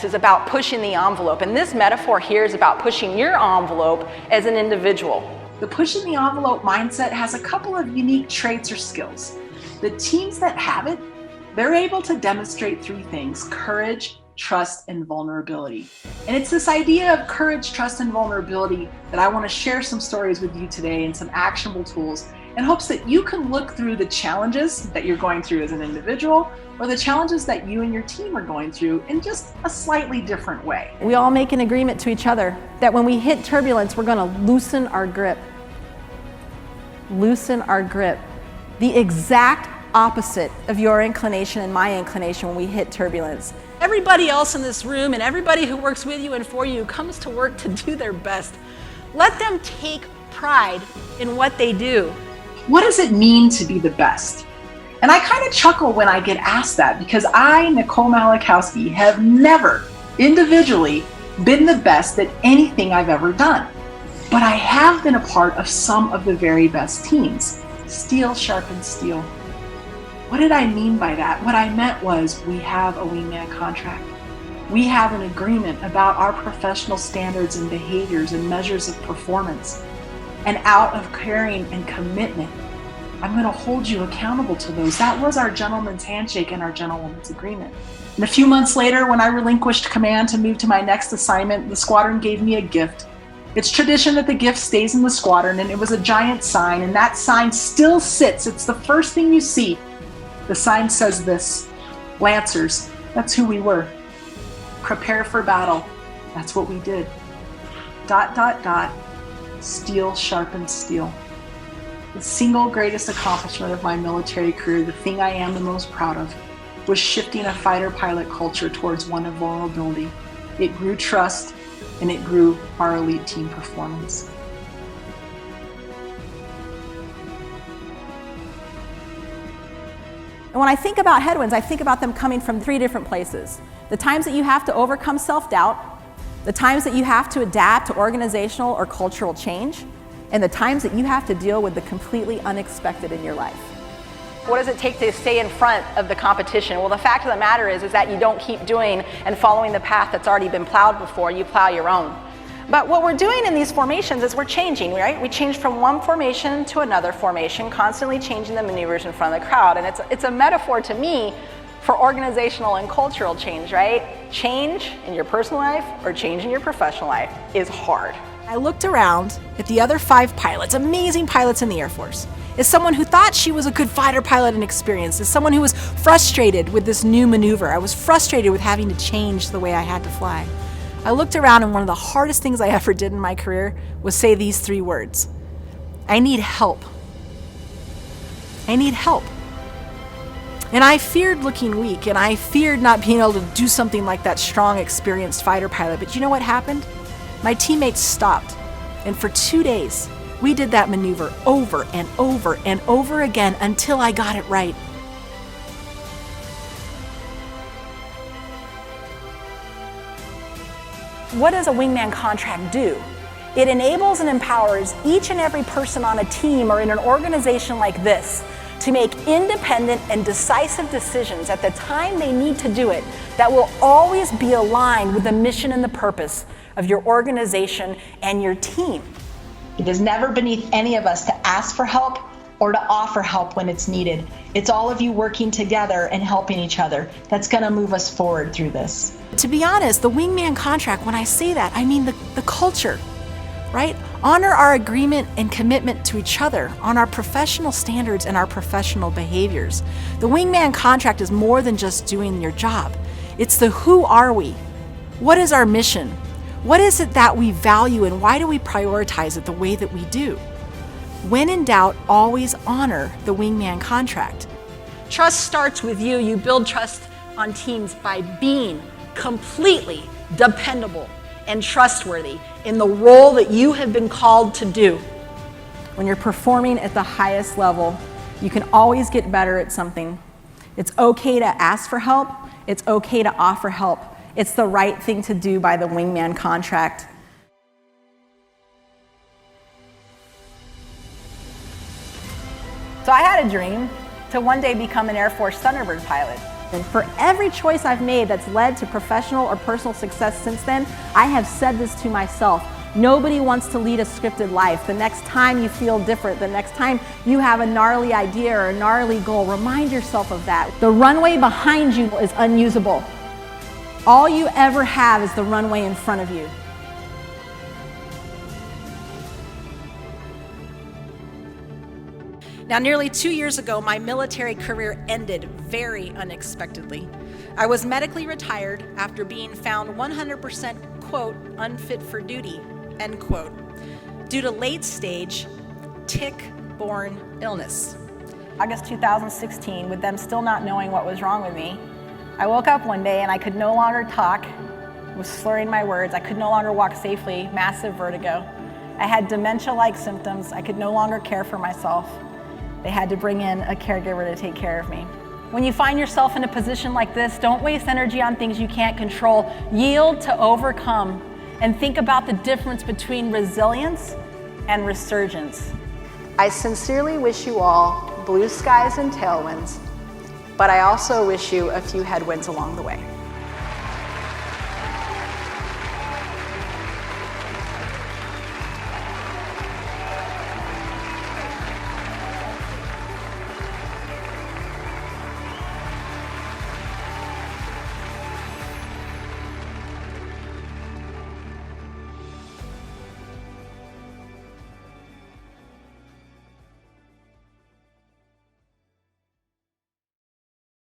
is about pushing the envelope. And this metaphor here is about pushing your envelope as an individual. The pushing the envelope mindset has a couple of unique traits or skills. The teams that have it, they're able to demonstrate three things: courage, trust, and vulnerability. And it's this idea of courage, trust, and vulnerability that I want to share some stories with you today and some actionable tools in hopes that you can look through the challenges that you're going through as an individual or the challenges that you and your team are going through in just a slightly different way. We all make an agreement to each other that when we hit turbulence, we're going to loosen our grip. Loosen our grip. The exact opposite of your inclination and my inclination when we hit turbulence. Everybody else in this room and everybody who works with you and for you comes to work to do their best. Let them take pride in what they do. What does it mean to be the best? And I kind of chuckle when I get asked that, because I, Nicole Malachowski, have never individually been the best at anything I've ever done. But I have been a part of some of the very best teams. Steel sharpens steel. What did I mean by that? What I meant was we have a Wingman contract. We have an agreement about our professional standards and behaviors and measures of performance. And out of caring and commitment, I'm going to hold you accountable to those. That was our gentleman's handshake and our gentlewoman's agreement. And a few months later, when I relinquished command to move to my next assignment, the squadron gave me a gift. It's tradition that the gift stays in the squadron, and it was a giant sign, and that sign still sits. It's the first thing you see. The sign says this: Lancers, that's who we were. Prepare for battle, that's what we did. ... Steel sharpens steel. The single greatest accomplishment of my military career, the thing I am the most proud of, was shifting a fighter pilot culture towards one of vulnerability. It grew trust, and it grew our elite team performance. And when I think about headwinds, I think about them coming from three different places. The times that you have to overcome self-doubt, the times that you have to adapt to organizational or cultural change, and the times that you have to deal with the completely unexpected in your life. What does it take to stay in front of the competition? Well, the fact of the matter is that you don't keep doing and following the path that's already been plowed before, you plow your own. But what we're doing in these formations is we're changing, right? We change from one formation to another formation, constantly changing the maneuvers in front of the crowd. And it's a metaphor to me for organizational and cultural change, right? Change in your personal life or change in your professional life is hard. I looked around at the other 5 pilots, amazing pilots in the Air Force. As someone who thought she was a good fighter pilot and experienced, as someone who was frustrated with this new maneuver, I was frustrated with having to change the way I had to fly. I looked around, and one of the hardest things I ever did in my career was say these 3 words: I need help. I need help. And I feared looking weak, and I feared not being able to do something like that strong, experienced fighter pilot. But you know what happened? My teammates stopped, and for 2 days, we did that maneuver over and over and over again until I got it right. What does a Wingman contract do? It enables and empowers each and every person on a team or in an organization like this to make independent and decisive decisions at the time they need to do it that will always be aligned with the mission and the purpose of your organization and your team. It is never beneath any of us to ask for help or to offer help when it's needed. It's all of you working together and helping each other that's going to move us forward through this. To be honest, the Wingman contract, when I say that, I mean the culture, right? Honor our agreement and commitment to each other on our professional standards and our professional behaviors. The Wingman contract is more than just doing your job. It's the who are we? What is our mission? What is it that we value, and why do we prioritize it the way that we do? When in doubt, always honor the Wingman contract. Trust starts with you. You build trust on teams by being completely dependable and trustworthy in the role that you have been called to do. When you're performing at the highest level, you can always get better at something. It's okay to ask for help. It's okay to offer help. It's the right thing to do by the Wingman contract. So I had a dream to one day become an Air Force Thunderbird pilot. And for every choice I've made that's led to professional or personal success since then, I have said this to myself. Nobody wants to lead a scripted life. The next time you feel different, the next time you have a gnarly idea or a gnarly goal, remind yourself of that. The runway behind you is unusable. All you ever have is the runway in front of you. Now, nearly 2 years ago, my military career ended very unexpectedly. I was medically retired after being found 100%, quote, unfit for duty, end quote, due to late-stage tick-borne illness. August 2016, with them still not knowing what was wrong with me, I woke up one day and I could no longer talk, was slurring my words, I could no longer walk safely, massive vertigo. I had dementia-like symptoms, I could no longer care for myself. They had to bring in a caregiver to take care of me. When you find yourself in a position like this, don't waste energy on things you can't control. Yield to overcome and think about the difference between resilience and resurgence. I sincerely wish you all blue skies and tailwinds, but I also wish you a few headwinds along the way.